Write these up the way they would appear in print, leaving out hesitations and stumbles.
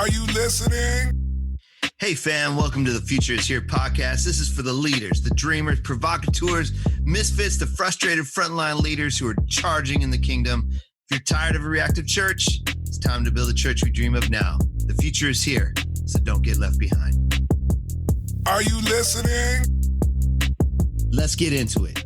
Are you listening? Hey fam, welcome to the Future is Here podcast. This is for the leaders, the dreamers, provocateurs, misfits, the frustrated frontline leaders who are charging in the kingdom. If you're tired of a reactive church, it's time to build a church we dream of now. The future is here, so don't get left behind. Are you listening? Let's get into it.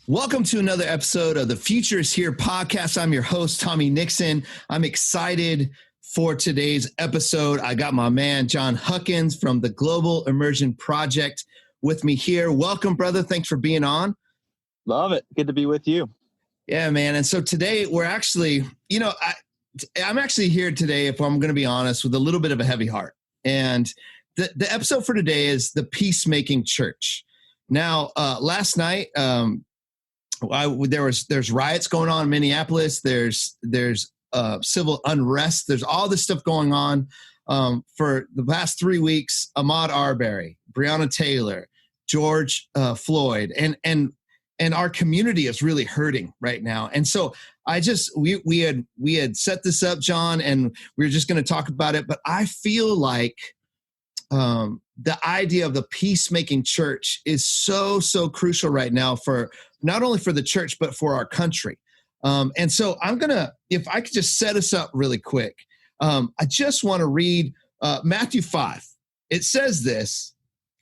Welcome to another episode of the Future is Here podcast. I'm your host, Tommy Nixon. I'm excited for today's episode. I got my man, Jon Huckins from the Global Immersion Project with me here. Welcome, brother. Thanks for being on. Love it. Good to be with you. Yeah, man. And so today we're actually, I'm actually here today, if I'm going to be honest, with a little bit of a heavy heart. And the episode for today is the Peacemaking Church. Now, last night, there's riots going on in Minneapolis. There's civil unrest. There's all this stuff going on for the past 3 weeks. Ahmaud Arbery, Breonna Taylor, George Floyd, and our community is really hurting right now. And so we had set this up, Jon, and we were just going to talk about it. But I feel like the idea of the peacemaking church is so crucial right now for not only for the church but for our country. And so if I could just set us up really quick, I just want to read Matthew 5. It says this.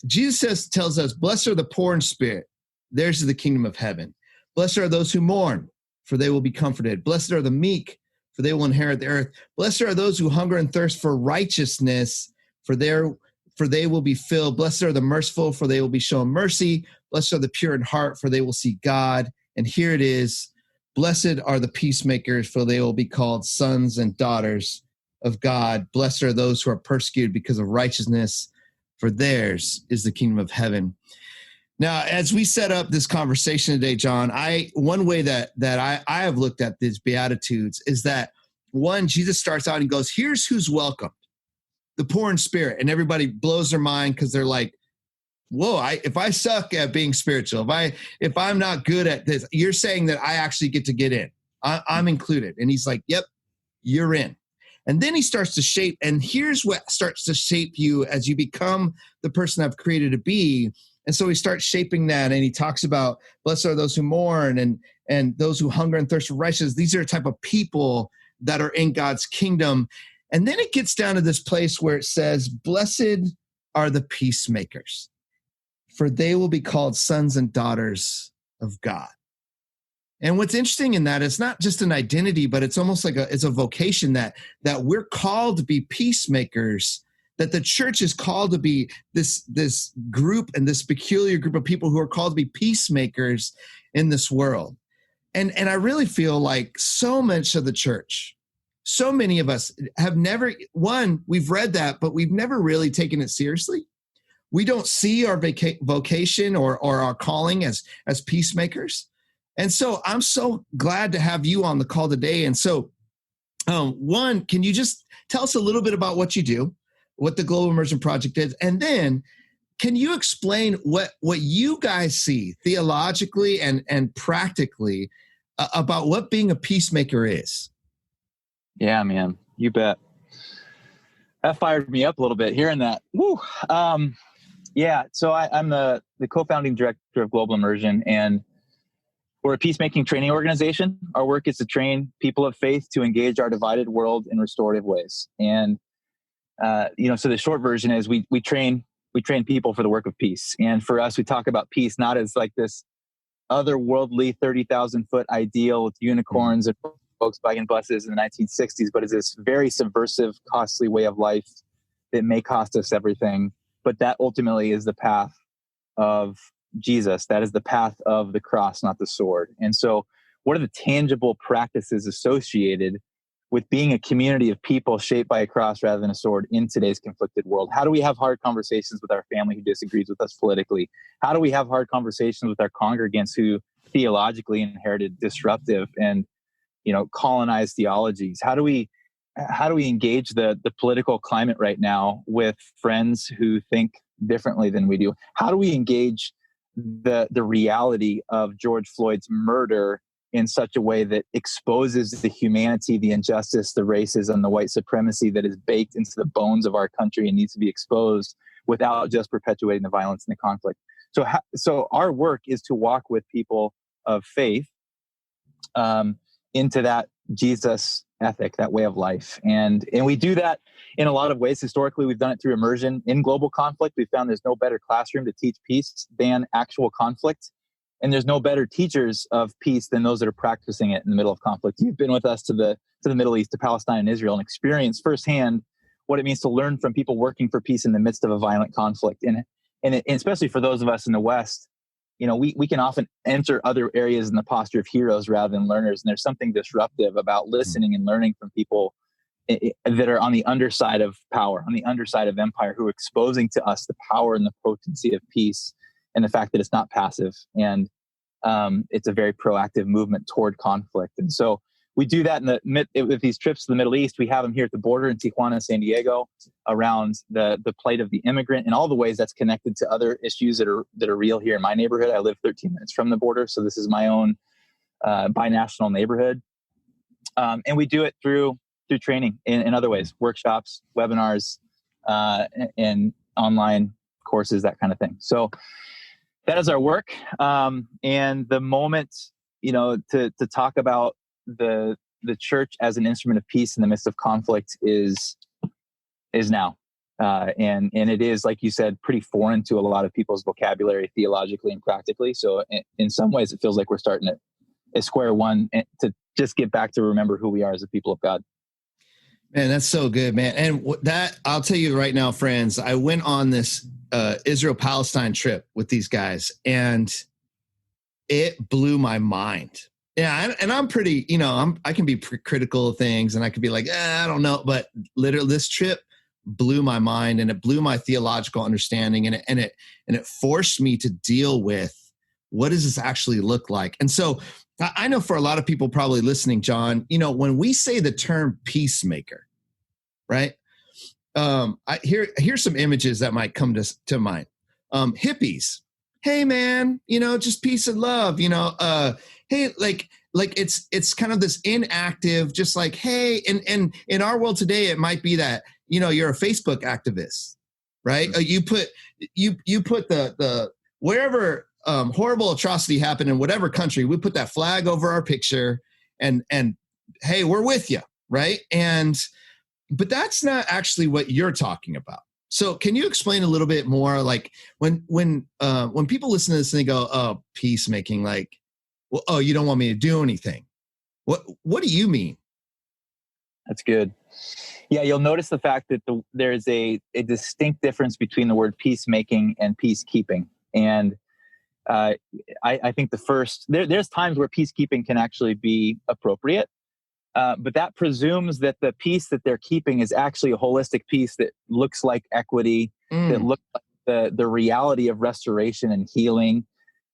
Jesus tells us, "Blessed are the poor in spirit. Theirs is the kingdom of heaven. Blessed are those who mourn, for they will be comforted. Blessed are the meek, for they will inherit the earth. Blessed are those who hunger and thirst for righteousness, for they will be filled. Blessed are the merciful, for they will be shown mercy. Blessed are the pure in heart, for they will see God." And here it is. "Blessed are the peacemakers, for they will be called sons and daughters of God. Blessed are those who are persecuted because of righteousness, for theirs is the kingdom of heaven." Now, as we set up this conversation today, Jon, one way that I have looked at these Beatitudes is that, one, Jesus starts out and goes, here's who's welcomed, the poor in spirit. And everybody blows their mind because they're like, whoa, if I suck at being spiritual, if I'm not good at this, you're saying that I actually get to get in. I'm included. And he's like, yep, you're in. And then he starts to shape, and here's what starts to shape you as you become the person I've created to be. And so he starts shaping that, and he talks about blessed are those who mourn and those who hunger and thirst for righteousness. These are the type of people that are in God's kingdom. And then it gets down to this place where it says, blessed are the peacemakers, for they will be called sons and daughters of God. And what's interesting in that, it's not just an identity, but it's almost like it's a vocation that we're called to be peacemakers, that the church is called to be this group and this peculiar group of people who are called to be peacemakers in this world. And I really feel like so much of the church, so many of us have never, we've read that, but we've never really taken it seriously. We don't see our vocation or our calling as peacemakers. And so I'm so glad to have you on the call today. And so, one, can you just tell us a little bit about what you do, what the Global Immersion Project is, and then can you explain what you guys see theologically and practically about what being a peacemaker is? Yeah, man, you bet. That fired me up a little bit hearing that. Woo. Yeah, so I'm the co-founding director of Global Immersion, and we're a peacemaking training organization. Our work is to train people of faith to engage our divided world in restorative ways. And so the short version is we train people for the work of peace. And for us, we talk about peace not as like this otherworldly 30,000 foot ideal with unicorns and Volkswagen buses in the 1960s, but as this very subversive, costly way of life that may cost us everything. But that ultimately is the path of Jesus. That is the path of the cross, not the sword. And so what are the tangible practices associated with being a community of people shaped by a cross rather than a sword in today's conflicted world? How do we have hard conversations with our family who disagrees with us politically? How do we have hard conversations with our congregants who theologically inherited disruptive and colonized theologies? How do we engage the political climate right now with friends who think differently than we do? How do we engage the reality of George Floyd's murder in such a way that exposes the humanity, the injustice, the racism, the white supremacy that is baked into the bones of our country and needs to be exposed without just perpetuating the violence and the conflict. So our work is to walk with people of faith into that Jesus ethic, that way of life. And we do that in a lot of ways. Historically, we've done it through immersion in global conflict. We found there's no better classroom to teach peace than actual conflict. And there's no better teachers of peace than those that are practicing it in the middle of conflict. You've been with us to the Middle East, to Palestine and Israel, and experienced firsthand what it means to learn from people working for peace in the midst of a violent conflict. And especially for those of us in the West, we can often enter other areas in the posture of heroes rather than learners. And there's something disruptive about listening and learning from people that are on the underside of power, on the underside of empire, who are exposing to us the power and the potency of peace and the fact that it's not passive. And it's a very proactive movement toward conflict. And so we do that with these trips to the Middle East. We have them here at the border in Tijuana, San Diego, around the plight of the immigrant and all the ways that's connected to other issues that are real here in my neighborhood. I live 13 minutes from the border, so this is my own binational neighborhood. And we do it through training in other ways, workshops, webinars, and online courses, that kind of thing. So that is our work. And the moment, to talk about the church as an instrument of peace in the midst of conflict is now. And it is, like you said, pretty foreign to a lot of people's vocabulary, theologically and practically. So in some ways, it feels like we're starting at square one to just get back to remember who we are as a people of God. Man, that's so good, man. And that, I'll tell you right now, friends, I went on this Israel-Palestine trip with these guys, and it blew my mind. Yeah, and I'm pretty, I can be critical of things, and I could be like, I don't know, but literally this trip blew my mind, and it blew my theological understanding, and it forced me to deal with what does this actually look like. And so I know for a lot of people probably listening, Jon, when we say the term peacemaker, right? Here's some images that might come to mind. Hippies. Hey man, just peace and love, hey, like it's kind of this inactive, just like, hey, and in our world today, it might be that, you're a Facebook activist, right? Mm-hmm. You put the wherever horrible atrocity happened in whatever country, we put that flag over our picture and hey, we're with you, right? But that's not actually what you're talking about. So can you explain a little bit more, like when people listen to this and they go, oh, peacemaking, like, well, oh, you don't want me to do anything. What do you mean? That's good. Yeah, you'll notice the fact that there's a distinct difference between the word peacemaking and peacekeeping. And I think there's times where peacekeeping can actually be appropriate. But that presumes that the peace that they're keeping is actually a holistic peace that looks like equity, that looks like the reality of restoration and healing.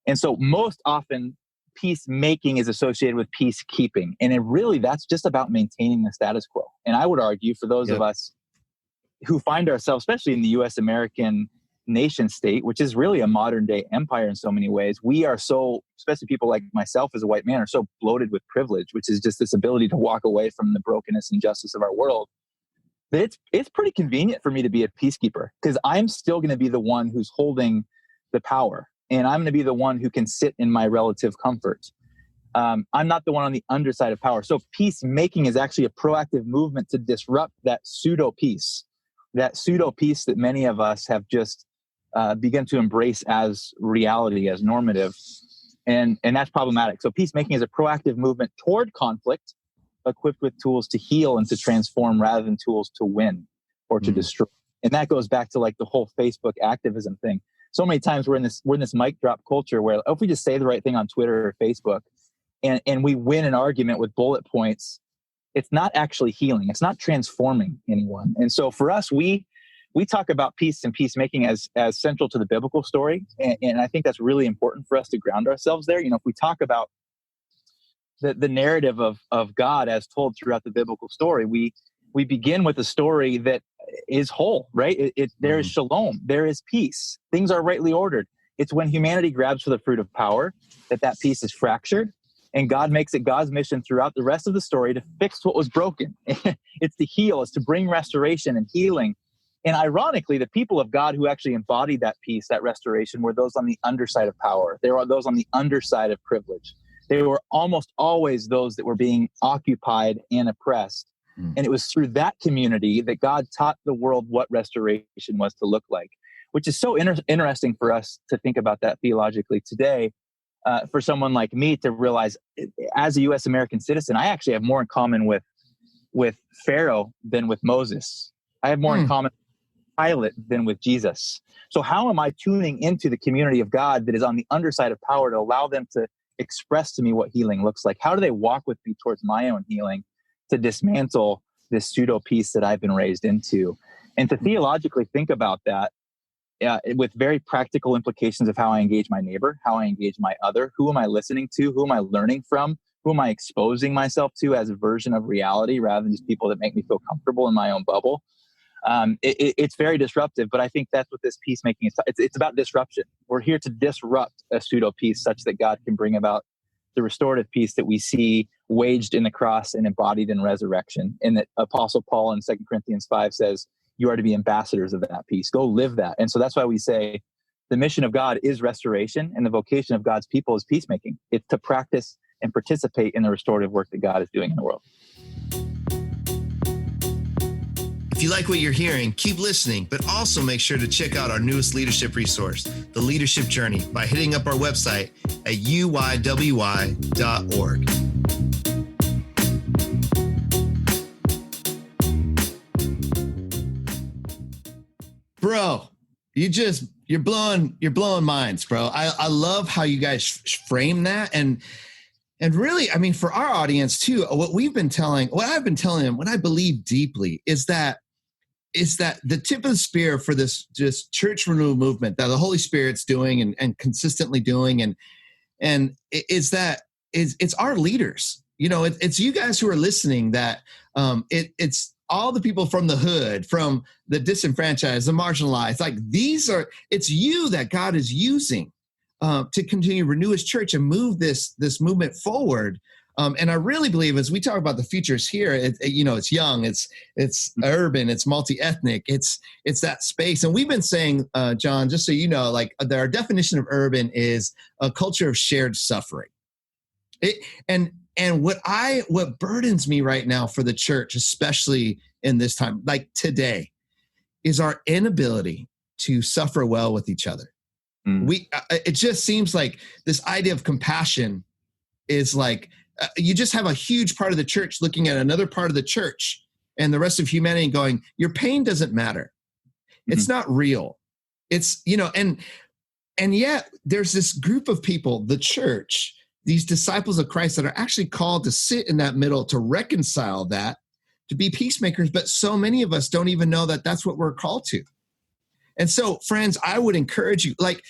And so most often, peacemaking is associated with peacekeeping. And that's just about maintaining the status quo. And I would argue for those of us who find ourselves, especially in the U.S. American nation state, which is really a modern day empire in so many ways, we are so, especially people like myself as a white man, are so bloated with privilege, which is just this ability to walk away from the brokenness and injustice of our world, that it's pretty convenient for me to be a peacekeeper, because I'm still going to be the one who's holding the power, and I'm going to be the one who can sit in my relative comfort. I'm not the one on the underside of power. So peacemaking is actually a proactive movement to disrupt that pseudo peace that many of us have just begin to embrace as reality, as normative. And that's problematic. So peacemaking is a proactive movement toward conflict, equipped with tools to heal and to transform rather than tools to win or to destroy. And that goes back to like the whole Facebook activism thing. So many times we're in this mic drop culture where if we just say the right thing on Twitter or Facebook and we win an argument with bullet points, it's not actually healing. It's not transforming anyone. And so for us, we talk about peace and peacemaking as central to the biblical story. And I think that's really important for us to ground ourselves there. If we talk about the narrative of God as told throughout the biblical story, we begin with a story that is whole, right? There is shalom. There is peace. Things are rightly ordered. It's when humanity grabs for the fruit of power that peace is fractured. And God makes it God's mission throughout the rest of the story to fix what was broken. It's to heal, it's to bring restoration and healing. And ironically, the people of God who actually embodied that peace, that restoration, were those on the underside of power. They were those on the underside of privilege. They were almost always those that were being occupied and oppressed. And it was through that community that God taught the world what restoration was to look like, which is so interesting for us to think about that theologically today. For someone like me to realize, as a U.S. American citizen, I actually have more in common with Pharaoh than with Moses. I have more in common with Pilate than with Jesus. So how am I tuning into the community of God that is on the underside of power to allow them to express to me what healing looks like? How do they walk with me towards my own healing to dismantle this pseudo peace that I've been raised into? And to theologically think about that, with very practical implications of how I engage my neighbor, how I engage my other, who am I listening to, who am I learning from, who am I exposing myself to as a version of reality rather than just people that make me feel comfortable in my own bubble. It's very disruptive, but I think that's what this peacemaking is. It's about disruption. We're here to disrupt a pseudo peace such that God can bring about the restorative peace that we see waged in the cross and embodied in resurrection. And that Apostle Paul in 2 Corinthians 5 says, you are to be ambassadors of that peace. Go live that. And so that's why we say the mission of God is restoration and the vocation of God's people is peacemaking. It's to practice and participate in the restorative work that God is doing in the world. If you like what you're hearing, keep listening, but also make sure to check out our newest leadership resource, The Leadership Journey, by hitting up our website at uywi.org. Bro, you're blowing minds, bro. I love how you guys frame that. And really, I mean, for our audience too, what I've been telling them, what I believe deeply is that the tip of the spear for this just church renewal movement that the Holy Spirit's doing and consistently doing, and it's our leaders. You know, it's you guys who are listening that it's all the people from the hood, from the disenfranchised, the marginalized, like it's you that God is using to continue to renew his church and move this movement forward. And I really believe as we talk about the futures here, it's young, it's urban, it's multi-ethnic, it's that space. And we've been saying, Jon, just so you know, like our definition of urban is a culture of shared suffering. And what burdens me right now for the church, especially in this time, like today, is our inability to suffer well with each other. It just seems like this idea of compassion is like, you just have a huge part of the church looking at another part of the church and the rest of humanity and going, your pain doesn't matter. It's not real. It's, and yet there's this group of people, the church, these disciples of Christ that are actually called to sit in that middle, to reconcile that, to be peacemakers. But so many of us don't even know that that's what we're called to. And so, friends, I would encourage you, like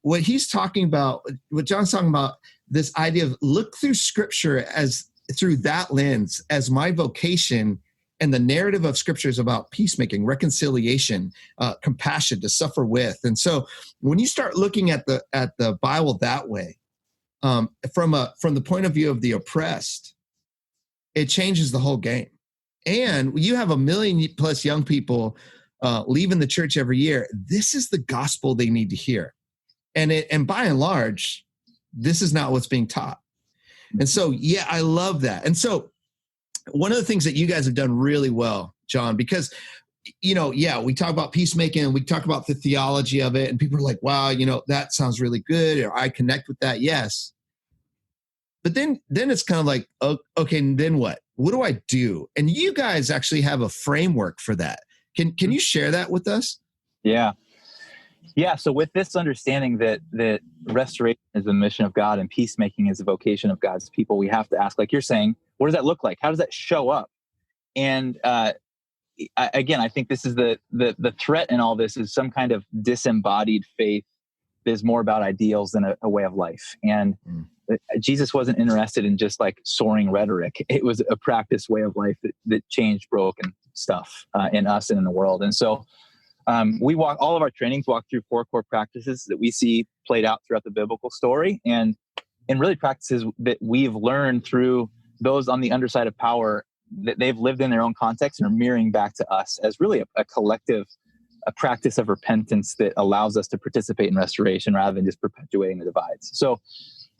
what he's talking about, what Jon's talking about, this idea of look through scripture as through that lens as my vocation, and the narrative of scripture is about peacemaking, reconciliation, compassion, to suffer with. And so when you start looking at the Bible that way, from the point of view of the oppressed, it changes the whole game. And you have 1 million plus young people leaving the church every year. This is the gospel they need to hear. And by and large, this is not what's being taught. And so, yeah, I love that. And so one of the things that you guys have done really well, Jon, because, we talk about peacemaking and we talk about the theology of it, and people are like, wow, that sounds really good, or I connect with that. Yes. But then it's kind of like, okay, and then what? What do I do? And you guys actually have a framework for that. Can you share that with us? Yeah. Yeah. So with this understanding that restoration is the mission of God and peacemaking is the vocation of God's people, we have to ask, like you're saying, what does that look like? How does that show up? And again, I think this is the threat in all this is some kind of disembodied faith that is more about ideals than a way of life. And Jesus wasn't interested in just like soaring rhetoric. It was a practice way of life that changed broken stuff in us and in the world. And so all of our trainings walk through 4 core practices that we see played out throughout the biblical story. And and really practices that we've learned through those on the underside of power that they've lived in their own context and are mirroring back to us as really a collective, a practice of repentance that allows us to participate in restoration rather than just perpetuating the divides. So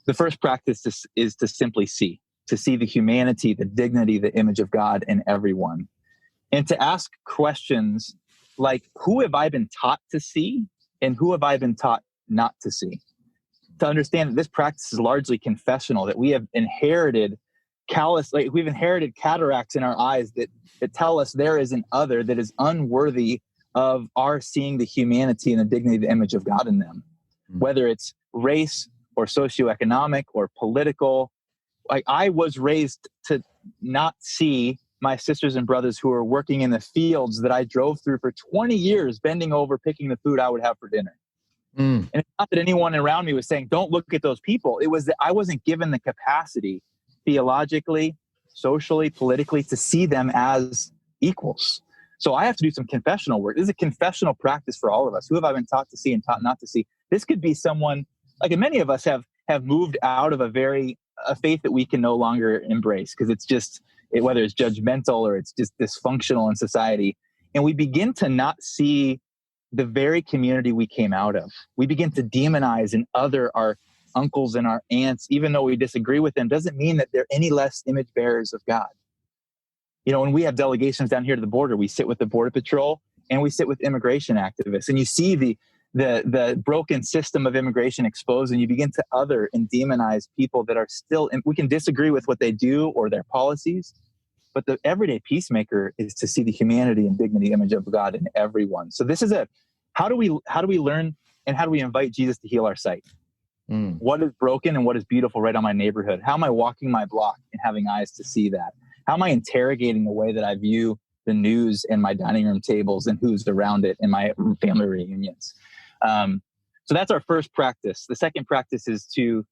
the first practice is to simply see the humanity, the dignity, the image of God in everyone, and to ask questions like, who have I been taught to see and who have I been taught not to see? To understand that this practice is largely confessional, that we have inherited we've inherited cataracts in our eyes that tell us there is an other that is unworthy of our seeing the humanity and the dignity, the image of God in them, whether it's race or socioeconomic or political. Like, I was raised to not see my sisters and brothers who are working in the fields that I drove through for 20 years, bending over, picking the food I would have for dinner. And it's not that anyone around me was saying, don't look at those people. It was that I wasn't given the capacity theologically, socially, politically to see them as equals. So I have to do some confessional work. This is a confessional practice for all of us. Who have I been taught to see and taught not to see? This could be someone, like many of us have moved out of a faith that we can no longer embrace because it's just, whether it's judgmental or it's just dysfunctional in society. And we begin to not see the very community we came out of. We begin to demonize and other our uncles and our aunts, even though we disagree with them, doesn't mean that they're any less image bearers of God. You know, when we have delegations down here to the border, we sit with the Border Patrol and we sit with immigration activists, and you see the broken system of immigration exposed, and you begin to other and demonize people that are still, we can disagree with what they do or their policies, but the everyday peacemaker is to see the humanity and dignity image of God in everyone. So this is how do we learn and how do we invite Jesus to heal our sight? What is broken and what is beautiful right on my neighborhood? How am I walking my block and having eyes to see that? How am I interrogating the way that I view the news and my dining room tables and who's around it in my family reunions? So that's our first practice. The second practice is to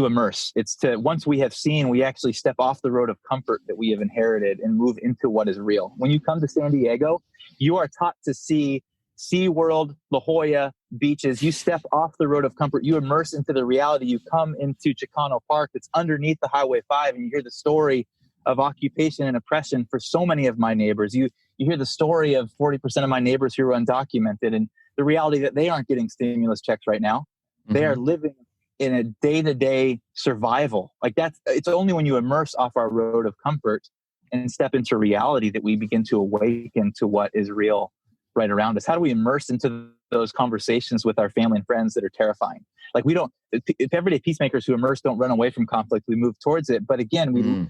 immerse. It's to, once we have seen, we actually step off the road of comfort that we have inherited and move into what is real. When you come to San Diego, you are taught to see SeaWorld, La Jolla, beaches. You step off the road of comfort. You immerse into the reality. You come into Chicano Park that's underneath the Highway 5, and you hear the story of occupation and oppression for so many of my neighbors. You hear the story of 40% of my neighbors who are undocumented, and the reality that they aren't getting stimulus checks right now. They are living in a day-to-day survival. Like it's only when you immerse off our road of comfort and step into reality that we begin to awaken to what is real right around us. How do we immerse into those conversations with our family and friends that are terrifying? Like if everyday peacemakers who immerse don't run away from conflict, we move towards it. But again, we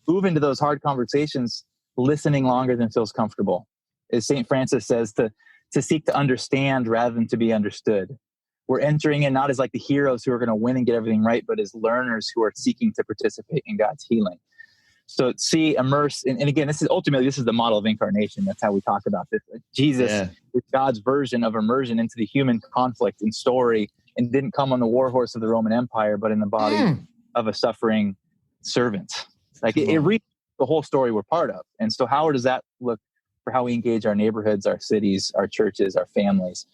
move into those hard conversations, listening longer than feels comfortable. As St. Francis says, to seek to understand rather than to be understood. We're entering in not as like the heroes who are going to win and get everything right, but as learners who are seeking to participate in God's healing. So see, immerse, and again, this is the model of incarnation. That's how we talk about this. Jesus is God's version of immersion into the human conflict and story, and didn't come on the war horse of the Roman Empire, but in the body of a suffering servant. Like it reads the whole story we're part of. And so how does that look for how we engage our neighborhoods, our cities, our churches, our families,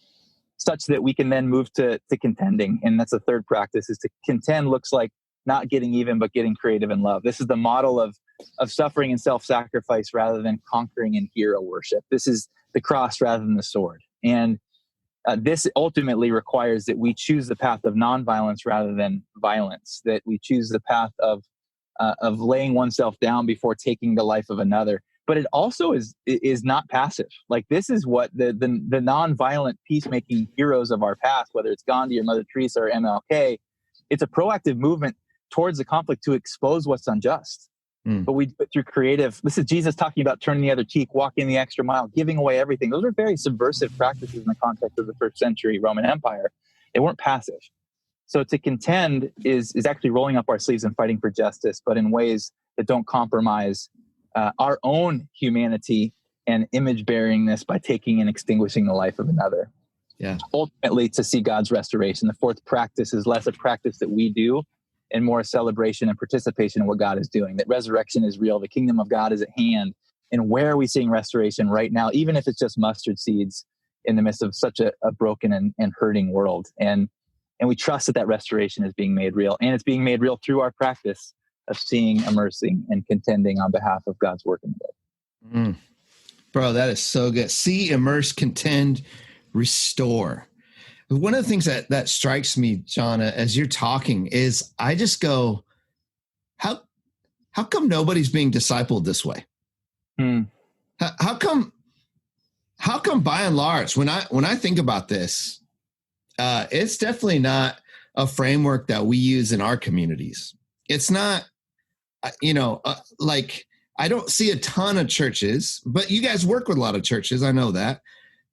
such that we can then move to contending? And that's the third practice, is to contend looks like not getting even, but getting creative in love. This is the model of suffering and self-sacrifice rather than conquering and hero worship. This is the cross rather than the sword. And this ultimately requires that we choose the path of nonviolence rather than violence, that we choose the path of laying oneself down before taking the life of another. But it also is not passive. Like this is what the nonviolent peacemaking heroes of our past, whether it's Gandhi or Mother Teresa or MLK, it's a proactive movement towards the conflict to expose what's unjust. But we do it through creative. This is Jesus talking about turning the other cheek, walking the extra mile, giving away everything. Those are very subversive practices in the context of the first century Roman Empire. They weren't passive. So to contend is actually rolling up our sleeves and fighting for justice, but in ways that don't compromise our own humanity and image bearingness by taking and extinguishing the life of another. Yeah. Ultimately, to see God's restoration. The fourth practice is less a practice that we do and more a celebration and participation in what God is doing. That resurrection is real. The kingdom of God is at hand. And where are we seeing restoration right now, even if it's just mustard seeds in the midst of such a broken and hurting world? And And we trust that that restoration is being made real, and it's being made real through our practice of seeing, immersing, and contending on behalf of God's work in the world. Bro, that is so good. See, immerse, contend, restore. One of the things that strikes me, Jon, as you're talking is I just go, how come nobody's being discipled this way? How come by and large, when I think about this, it's definitely not a framework that we use in our communities. It's not, like I don't see a ton of churches, but you guys work with a lot of churches. I know that.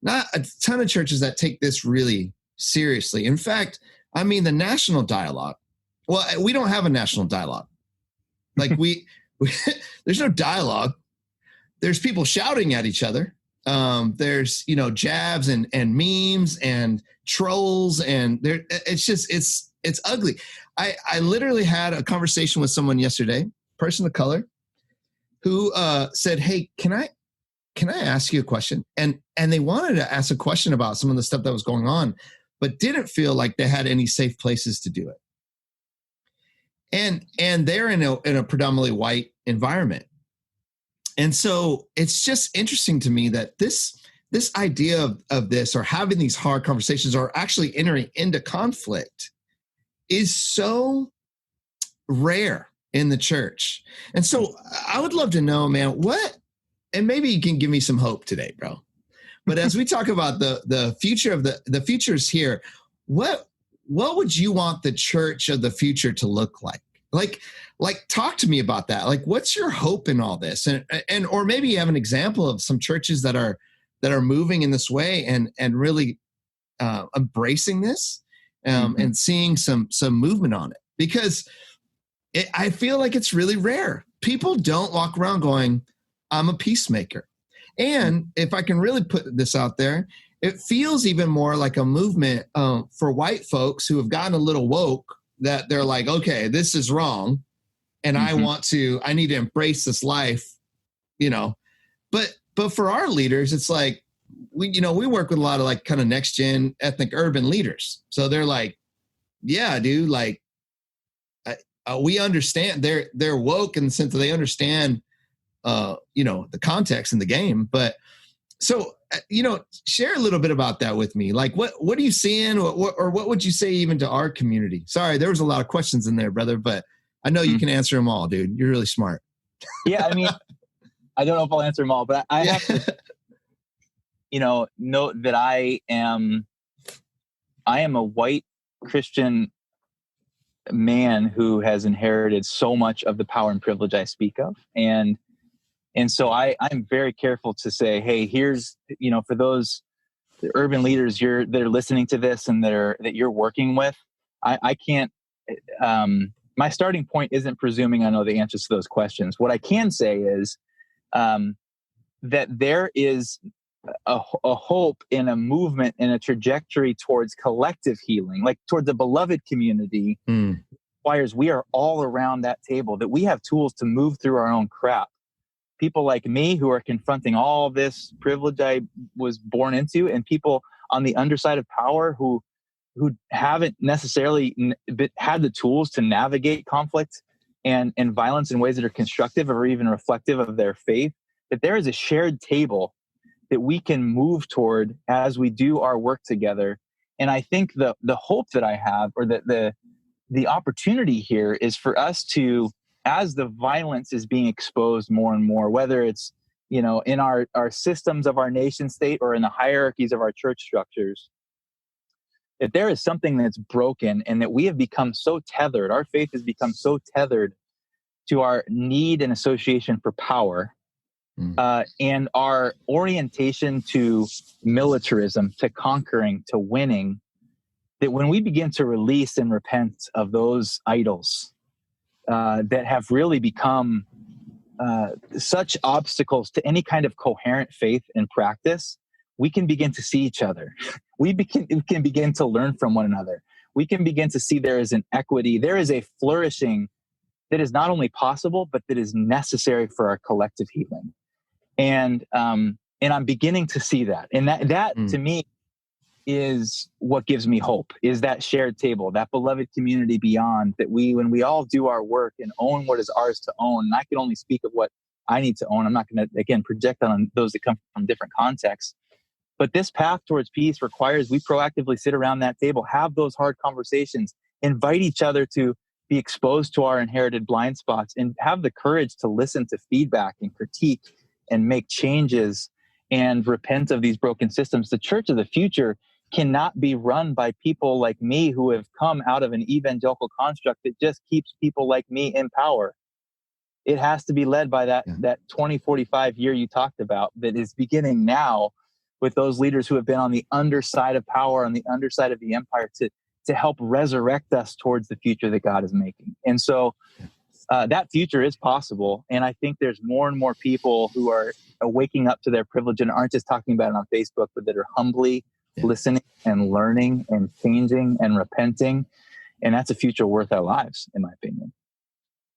Not a ton of churches that take this really seriously. In fact, I mean, the national dialogue. Well, we don't have a national dialogue. Like there's no dialogue. There's people shouting at each other. There's, jabs and memes and trolls, and it's ugly. I literally had a conversation with someone yesterday, person of color, who said, "Hey, can I ask you a question?" And they wanted to ask a question about some of the stuff that was going on, but didn't feel like they had any safe places to do it. And they're in a predominantly white environment. And so it's just interesting to me that this idea of this, or having these hard conversations, or actually entering into conflict, is so rare in the church. And so I would love to know, man, and maybe you can give me some hope today, bro. But as we talk about the future of the futures here, what would you want the church of the future to look like? Like talk to me about that. Like, what's your hope in all this? And or maybe you have an example of some churches that are moving in this way and really embracing this and seeing some movement on it, because I feel like it's really rare. People don't walk around going, "I'm a peacemaker." And if I can really put this out there, it feels even more like a movement for white folks who have gotten a little woke, that they're like, okay, this is wrong, and I need to embrace this life, But for our leaders, it's like we work with a lot of like kind of next gen ethnic urban leaders. So they're like, yeah, dude, like we understand they're woke in the sense that they understand the context in the game. But so share a little bit about that with me. Like what are you seeing, or what would you say even to our community? Sorry, there was a lot of questions in there, brother, but I know you can answer them all, dude. You're really smart. Yeah, I mean, I don't know if I'll answer them all, but I have to note that I am a white Christian man who has inherited so much of the power and privilege I speak of. And so I'm very careful to say, hey, here's, for those urban leaders that are listening to this and that you're working with, I can't, my starting point isn't presuming I know the answers to those questions. What I can say is that there is a hope in a movement and a trajectory towards collective healing, like towards a beloved community. Requires we are all around that table, that we have tools to move through our own crap. People like me who are confronting all this privilege I was born into, and people on the underside of power who haven't necessarily had the tools to navigate conflict and violence in ways that are constructive or even reflective of their faith, that there is a shared table that we can move toward as we do our work together. And I think the hope that I have, or the opportunity here, is for us to, as the violence is being exposed more and more, whether it's, in our systems of our nation state or in the hierarchies of our church structures, that there is something that's broken, and that we have become so tethered, our faith has become so tethered to our need and association for power, and our orientation to militarism, to conquering, to winning, that when we begin to release and repent of those idols that have really become such obstacles to any kind of coherent faith and practice, we can begin to see each other. We can begin to learn from one another. We can begin to see there is an equity, there is a flourishing that is not only possible, but that is necessary for our collective healing. And I'm beginning to see that. And that to me is what gives me hope, is that shared table, that beloved community beyond, that when we all do our work and own what is ours to own, and I can only speak of what I need to own. I'm not going to, again, project on those that come from different contexts. But this path towards peace requires we proactively sit around that table, have those hard conversations, invite each other to be exposed to our inherited blind spots, and have the courage to listen to feedback and critique and make changes and repent of these broken systems. The church of the future cannot be run by people like me who have come out of an evangelical construct that just keeps people like me in power. It has to be led by that 2045 year you talked about, that is beginning now, with those leaders who have been on the underside of power, on the underside of the empire, to help resurrect us towards the future that God is making. And so that future is possible. And I think there's more and more people who are waking up to their privilege and aren't just talking about it on Facebook, but that are humbly listening and learning and changing and repenting. And that's a future worth our lives, in my opinion.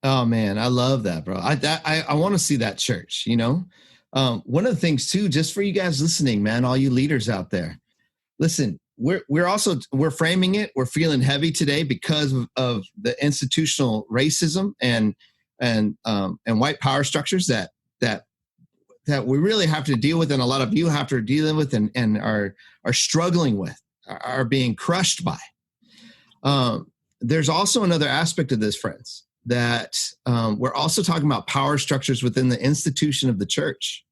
Oh man, I love that, bro. I want to see that church, you know? One of the things too, just for you guys listening, man, all you leaders out there, listen, we're framing it. We're feeling heavy today because of the institutional racism and white power structures that we really have to deal with, and a lot of you have to deal with, and are struggling with, are being crushed by. There's also another aspect of this, friends, that we're also talking about power structures within the institution of the church.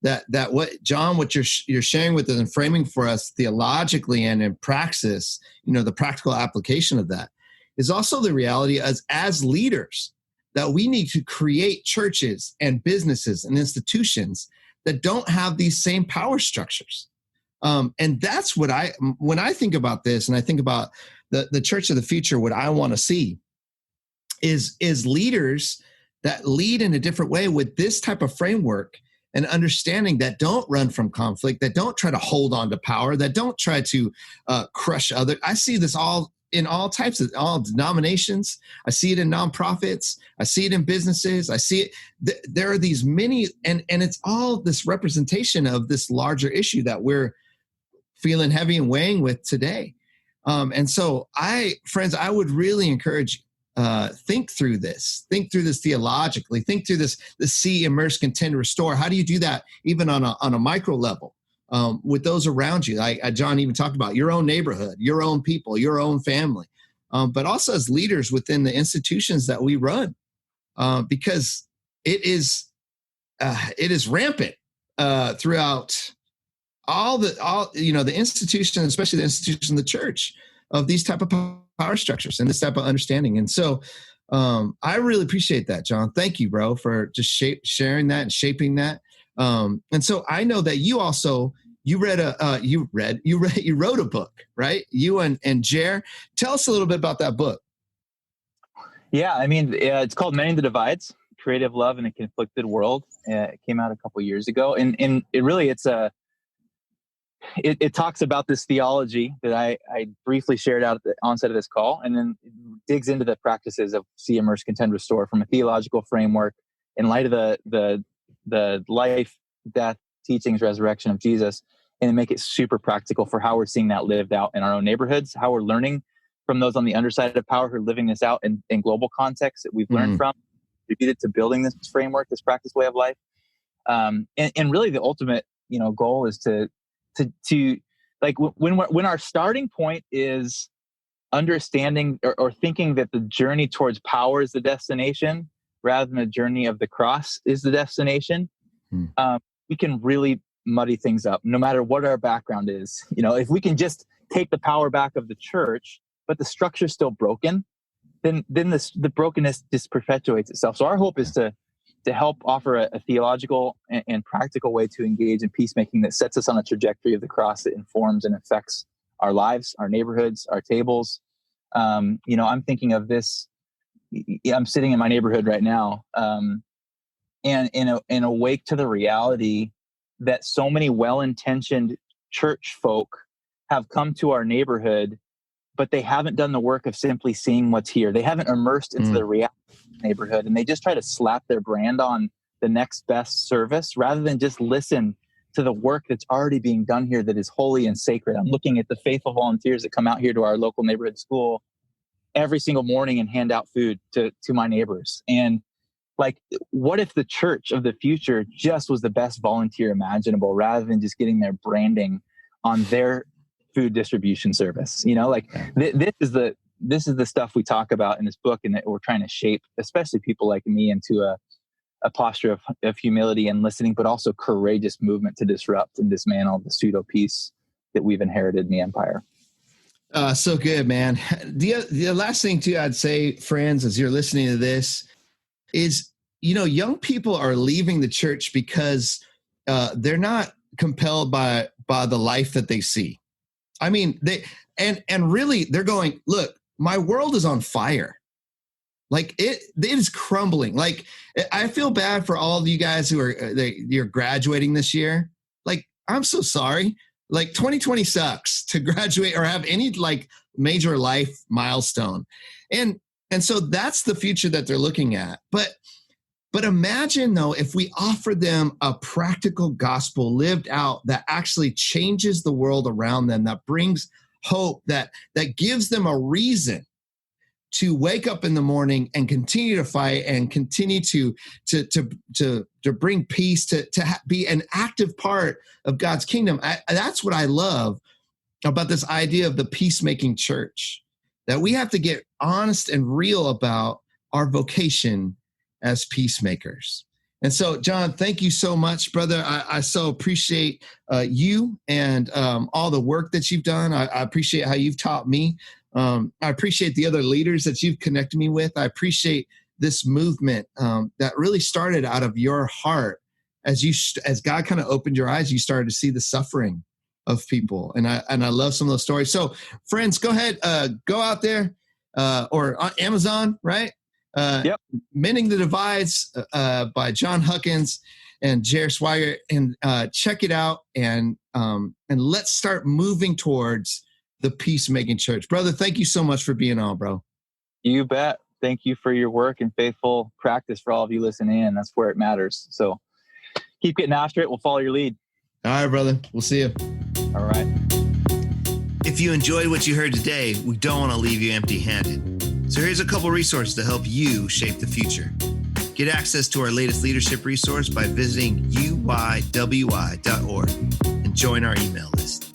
That what John, what you're sharing with us and framing for us theologically and in praxis, the practical application of that is also the reality as leaders, that we need to create churches and businesses and institutions that don't have these same power structures. And that's what when I think about this, and I think about the church of the future, what I want to see is leaders that lead in a different way with this type of framework and understanding, that don't run from conflict, that don't try to hold on to power, that don't try to crush others. I see this all in all denominations. I see it in nonprofits. I see it in businesses. I see it. There are these many, and it's all this representation of this larger issue that we're feeling heavy and weighing with today. And so friends, I would really encourage you, think through this theologically, think through this see, immerse, contend, restore. How do you do that even on a micro level with those around you? John even talked about your own neighborhood, your own people, your own family, but also as leaders within the institutions that we run, because it is rampant throughout the institution, especially the institution of the church, of these type of power structures and this type of understanding. And so I really appreciate that, John. Thank you, bro, for just sharing that and shaping that. And so I know that you also, you wrote a book, right? You and Jer. Tell us a little bit about that book. Yeah, I mean, it's called Mending the Divides, Creative Love in a Conflicted World. It came out a couple years ago. And it really, it talks about this theology that I briefly shared out at the onset of this call, and then digs into the practices of see, immerse, contend, restore from a theological framework in light of the life, death, teachings, resurrection of Jesus, and then make it super practical for how we're seeing that lived out in our own neighborhoods, how we're learning from those on the underside of power who are living this out in global contexts that we've learned from, to building this framework, this practice way of life. And really the ultimate, goal is to like when our starting point is understanding or thinking that the journey towards power is the destination rather than the journey of the cross is the destination, we can really muddy things up no matter what our background is. If we can just take the power back of the church, but the structure is still broken, then the brokenness just perpetuates itself. So our hope is to help offer a theological and practical way to engage in peacemaking that sets us on a trajectory of the cross that informs and affects our lives, our neighborhoods, our tables. I'm thinking of this. I'm sitting in my neighborhood right now, and in awake to the reality that so many well-intentioned church folk have come to our neighborhood, but they haven't done the work of simply seeing what's here. They haven't immersed into the reality of the neighborhood, and they just try to slap their brand on the next best service rather than just listen to the work that's already being done here that is holy and sacred. I'm looking at the faithful volunteers that come out here to our local neighborhood school every single morning and hand out food to my neighbors. And like, what if the church of the future just was the best volunteer imaginable, rather than just getting their branding on their food distribution service? You know, like this is the stuff we talk about in this book, and that we're trying to shape, especially people like me, into a posture of humility and listening, but also courageous movement to disrupt and dismantle the pseudo peace that we've inherited in the empire. So good, man. The last thing too, I'd say, friends, as you're listening to this, is, you know, young people are leaving the church because they're not compelled by the life that they see. I mean, and really they're going, look, my world is on fire. Like it is crumbling. Like, I feel bad for all of you guys who you're graduating this year. Like, I'm so sorry. Like 2020 sucks to graduate or have any like major life milestone. And so that's the future that they're looking at. But imagine though, if we offer them a practical gospel lived out that actually changes the world around them, that brings hope, that gives them a reason to wake up in the morning and continue to fight and continue to bring peace, to be an active part of God's kingdom. That's what I love about this idea of the peacemaking church, that we have to get honest and real about our vocation as peacemakers. And so, Jon, thank you so much, brother. I so appreciate you and all the work that you've done. I appreciate how you've taught me. I appreciate the other leaders that you've connected me with. I appreciate this movement that really started out of your heart. As God kind of opened your eyes, you started to see the suffering of people. And I love some of those stories. So friends, go ahead, go out there or on Amazon, right? Yep. Mending the Divides by Jon Huckins and Jer Swigert, and check it out, and let's start moving towards the peacemaking church. Brother, thank you so much for being on, bro. You bet. Thank you for your work and faithful practice for all of you listening in. That's where it matters. So keep getting after it. We'll follow your lead. All right, brother. We'll see you. All right. If you enjoyed what you heard today, we don't want to leave you empty-handed. So here's a couple resources to help you shape the future. Get access to our latest leadership resource by visiting uywi.org and join our email list.